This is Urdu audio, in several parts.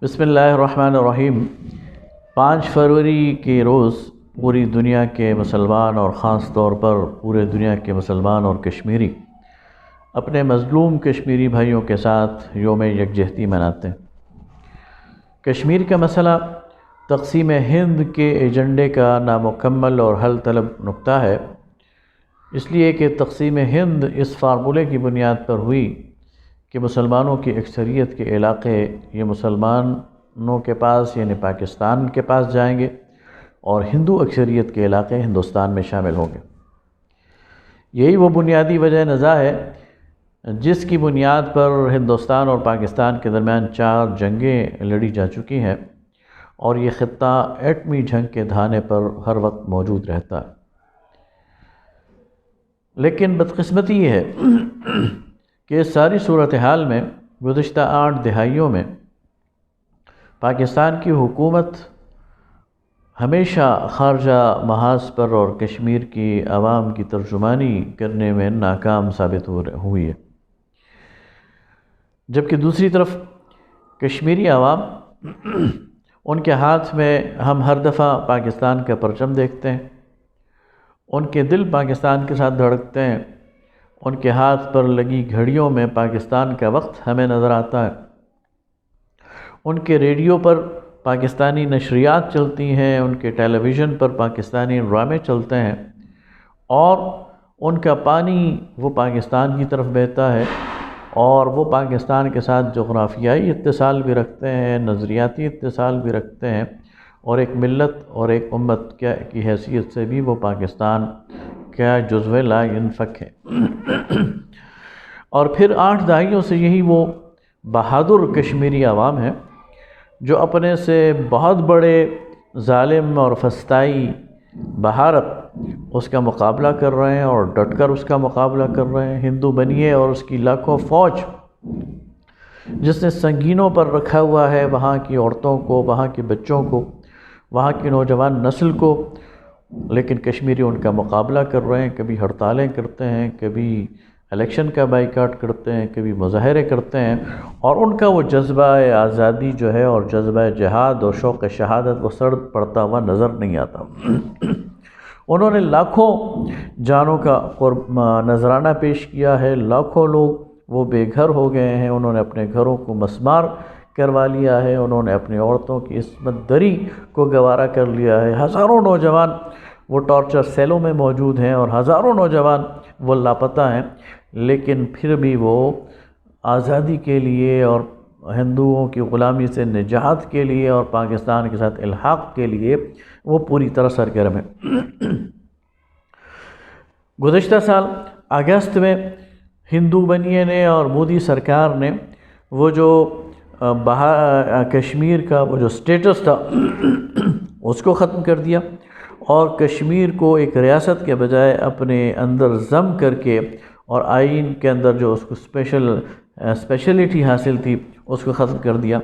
بسم اللہ الرحمن الرحیم۔ 5 فروری کے روز پوری دنیا کے مسلمان اور خاص طور پر پورے دنیا کے مسلمان اور کشمیری اپنے مظلوم کشمیری بھائیوں کے ساتھ یوم یکجہتی مناتے ہیں۔ کشمیر کا مسئلہ تقسیم ہند کے ایجنڈے کا نامکمل اور حل طلب نقطہ ہے، اس لیے کہ تقسیم ہند اس فارمولے کی بنیاد پر ہوئی کہ مسلمانوں کی اکثریت کے علاقے یہ مسلمانوں کے پاس یعنی پاکستان کے پاس جائیں گے اور ہندو اکثریت کے علاقے ہندوستان میں شامل ہوں گے۔ یہی وہ بنیادی وجہ نزاع ہے جس کی بنیاد پر ہندوستان اور پاکستان کے درمیان 4 جنگیں لڑی جا چکی ہیں اور یہ خطہ ایٹمی جنگ کے دھانے پر ہر وقت موجود رہتا ہے۔ لیکن بدقسمتی یہ ہے کہ اس ساری صورتحال میں گزشتہ 8 دہائیوں میں پاکستان کی حکومت ہمیشہ خارجہ محاذ پر اور کشمیر کی عوام کی ترجمانی کرنے میں ناکام ثابت ہوئی ہے، جبکہ دوسری طرف کشمیری عوام ان کے ہاتھ میں ہم ہر دفعہ پاکستان کا پرچم دیکھتے ہیں، ان کے دل پاکستان کے ساتھ دھڑکتے ہیں، ان کے ہاتھ پر لگی گھڑیوں میں پاکستان کا وقت ہمیں نظر آتا ہے، ان کے ریڈیو پر پاکستانی نشریات چلتی ہیں، ان کے ٹیلی ویژن پر پاکستانی ڈرامے چلتے ہیں اور ان کا پانی وہ پاکستان کی طرف بہتا ہے اور وہ پاکستان کے ساتھ جغرافیائی اتصال بھی رکھتے ہیں، نظریاتی اتصال بھی رکھتے ہیں اور ایک ملت اور ایک امت کی حیثیت سے بھی وہ پاکستان کا جزو لا ینفک ہے۔ اور پھر 8 دہائیوں سے یہی وہ بہادر کشمیری عوام ہے جو اپنے سے بہت بڑے ظالم اور فسطائی بھارت اس کا مقابلہ کر رہے ہیں اور ڈٹ کر اس کا مقابلہ کر رہے ہیں۔ ہندو بنیے اور اس کی لاکھوں فوج جس نے سنگینوں پر رکھا ہوا ہے وہاں کی عورتوں کو، وہاں کے بچوں کو، وہاں کی نوجوان نسل کو، لیکن کشمیری ان کا مقابلہ کر رہے ہیں، کبھی ہڑتالیں کرتے ہیں، کبھی الیکشن کا بائیکاٹ کرتے ہیں، کبھی مظاہرے کرتے ہیں اور ان کا وہ جذبہ آزادی جو ہے اور جذبہ جہاد اور شوق شہادت وہ سرد پڑتا ہوا نظر نہیں آتا۔ انہوں نے لاکھوں جانوں کا نذرانہ پیش کیا ہے، لاکھوں لوگ وہ بے گھر ہو گئے ہیں، انہوں نے اپنے گھروں کو مسمار کروا لیا ہے، انہوں نے اپنی عورتوں کی عصمت دری کو گوارا کر لیا ہے، ہزاروں نوجوان وہ ٹارچر سیلوں میں موجود ہیں اور ہزاروں نوجوان وہ لاپتہ ہیں، لیکن پھر بھی وہ آزادی کے لیے اور ہندوؤں کی غلامی سے نجات کے لیے اور پاکستان کے ساتھ الحاق کے لیے وہ پوری طرح سرگرم ہے۔ گزشتہ سال اگست میں ہندو بنیے نے اور مودی سرکار نے وہ جو کشمیر کا وہ جو سٹیٹس تھا اس کو ختم کر دیا اور کشمیر کو ایک ریاست کے بجائے اپنے اندر ضم کر کے اور آئین کے اندر جو اس کو اسپیشلٹی حاصل تھی اس کو ختم کر دیا۔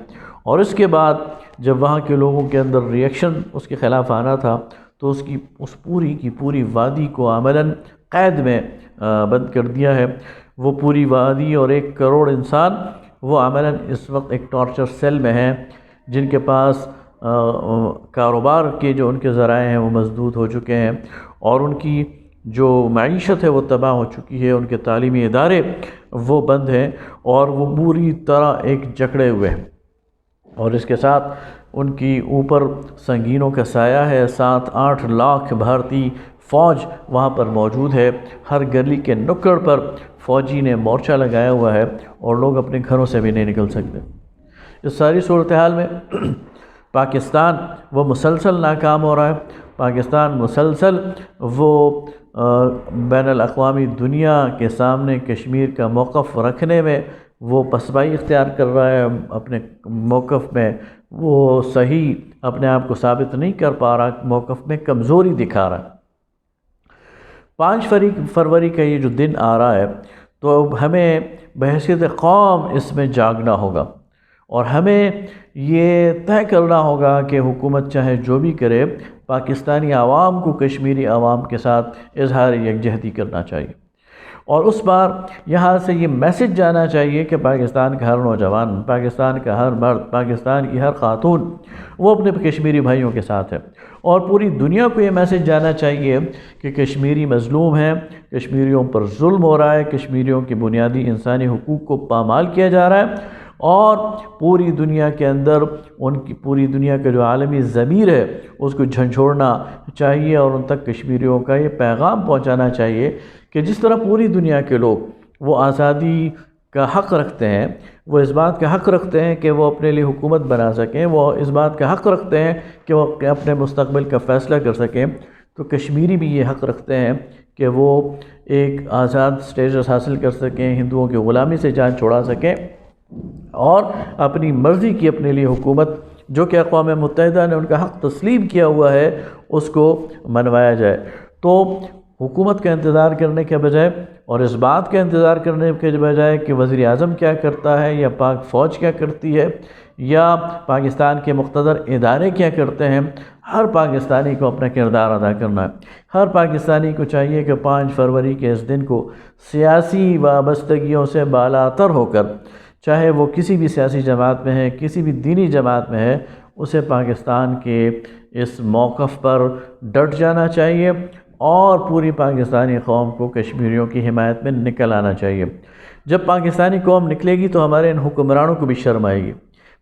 اور اس کے بعد جب وہاں کے لوگوں کے اندر ریئیکشن اس کے خلاف آنا تھا تو اس پوری کی پوری وادی کو عملاً قید میں بند کر دیا ہے۔ وہ پوری وادی اور 1 کروڑ انسان وہ عملاً اس وقت ایک ٹارچر سیل میں ہیں، جن کے پاس کاروبار کے جو ان کے ذرائع ہیں وہ مسدود ہو چکے ہیں اور ان کی جو معیشت ہے وہ تباہ ہو چکی ہے، ان کے تعلیمی ادارے وہ بند ہیں اور وہ پوری طرح ایک جکڑے ہوئے ہیں اور اس کے ساتھ ان کی اوپر سنگینوں کا سایہ ہے۔ 7-8 لاکھ بھارتی فوج وہاں پر موجود ہے، ہر گلی کے نکڑ پر فوجی نے مورچہ لگایا ہوا ہے اور لوگ اپنے گھروں سے بھی نہیں نکل سکتے۔ اس ساری صورتحال میں پاکستان وہ مسلسل ناکام ہو رہا ہے، پاکستان مسلسل وہ بین الاقوامی دنیا کے سامنے کشمیر کا موقف رکھنے میں وہ پسپائی اختیار کر رہا ہے، اپنے موقف میں وہ صحیح اپنے آپ کو ثابت نہیں کر پا رہا، موقف میں کمزوری دکھا رہا ہے۔ 5 فروری کا یہ جو دن آ رہا ہے تو اب ہمیں بحیثیت قوم اس میں جاگنا ہوگا اور ہمیں یہ طے کرنا ہوگا کہ حکومت چاہے جو بھی کرے پاکستانی عوام کو کشمیری عوام کے ساتھ اظہار یکجہتی کرنا چاہیے اور اس بار یہاں سے یہ میسج جانا چاہیے کہ پاکستان کا ہر نوجوان، پاکستان کا ہر مرد، پاکستان کی ہر خاتون وہ اپنے کشمیری بھائیوں کے ساتھ ہے، اور پوری دنیا کو یہ میسج جانا چاہیے کہ کشمیری مظلوم ہیں، کشمیریوں پر ظلم ہو رہا ہے، کشمیریوں کی بنیادی انسانی حقوق کو پامال کیا جا رہا ہے، اور پوری دنیا کے اندر پوری دنیا کا جو عالمی ضمیر ہے اس کو جھنجھوڑنا چاہیے، اور ان تک کشمیریوں کا یہ پیغام پہنچانا چاہیے کہ جس طرح پوری دنیا کے لوگ وہ آزادی کا حق رکھتے ہیں، وہ اس بات کا حق رکھتے ہیں کہ وہ اپنے لیے حکومت بنا سکیں، وہ اس بات کا حق رکھتے ہیں کہ وہ اپنے مستقبل کا فیصلہ کر سکیں، تو کشمیری بھی یہ حق رکھتے ہیں کہ وہ ایک آزاد سٹیٹس حاصل کر سکیں، ہندوؤں کی غلامی سے جان چھڑا سکیں، اور اپنی مرضی کی اپنے لیے حکومت جو کہ اقوام متحدہ نے ان کا حق تسلیم کیا ہوا ہے اس کو منوایا جائے۔ تو حکومت کا انتظار کرنے کے بجائے اور اس بات کا انتظار کرنے کے بجائے کہ وزیر اعظم کیا کرتا ہے یا پاک فوج کیا کرتی ہے یا پاکستان کے مقتدر ادارے کیا کرتے ہیں، ہر پاکستانی کو اپنا کردار ادا کرنا ہے۔ ہر پاکستانی کو چاہیے کہ 5 فروری کے اس دن کو سیاسی وابستگیوں سے بالاتر ہو کر، چاہے وہ کسی بھی سیاسی جماعت میں ہے، کسی بھی دینی جماعت میں ہے، اسے پاکستان کے اس موقف پر ڈٹ جانا چاہیے اور پوری پاکستانی قوم کو کشمیریوں کی حمایت میں نکل آنا چاہیے۔ جب پاکستانی قوم نکلے گی تو ہمارے ان حکمرانوں کو بھی شرم آئے گی،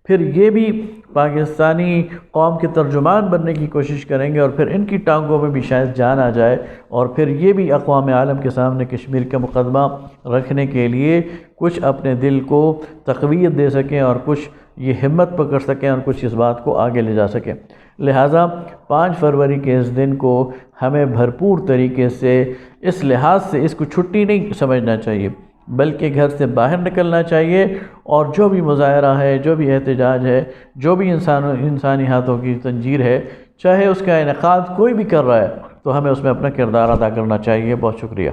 پھر یہ بھی پاکستانی قوم کے ترجمان بننے کی کوشش کریں گے، اور پھر ان کی ٹانگوں میں بھی شاید جان آ جائے، اور پھر یہ بھی اقوام عالم کے سامنے کشمیر کا مقدمہ رکھنے کے لیے کچھ اپنے دل کو تقویت دے سکیں اور کچھ یہ ہمت پکڑ سکیں اور کچھ اس بات کو آگے لے جا سکیں۔ لہٰذا 5 فروری کے اس دن کو ہمیں بھرپور طریقے سے اس لحاظ سے اس کو چھٹی نہیں سمجھنا چاہیے، بلکہ گھر سے باہر نکلنا چاہیے، اور جو بھی مظاہرہ ہے، جو بھی احتجاج ہے، جو بھی انسانی ہاتھوں کی تنجیر ہے، چاہے اس کا انعقاد کوئی بھی کر رہا ہے، تو ہمیں اس میں اپنا کردار ادا کرنا چاہیے۔ بہت شکریہ۔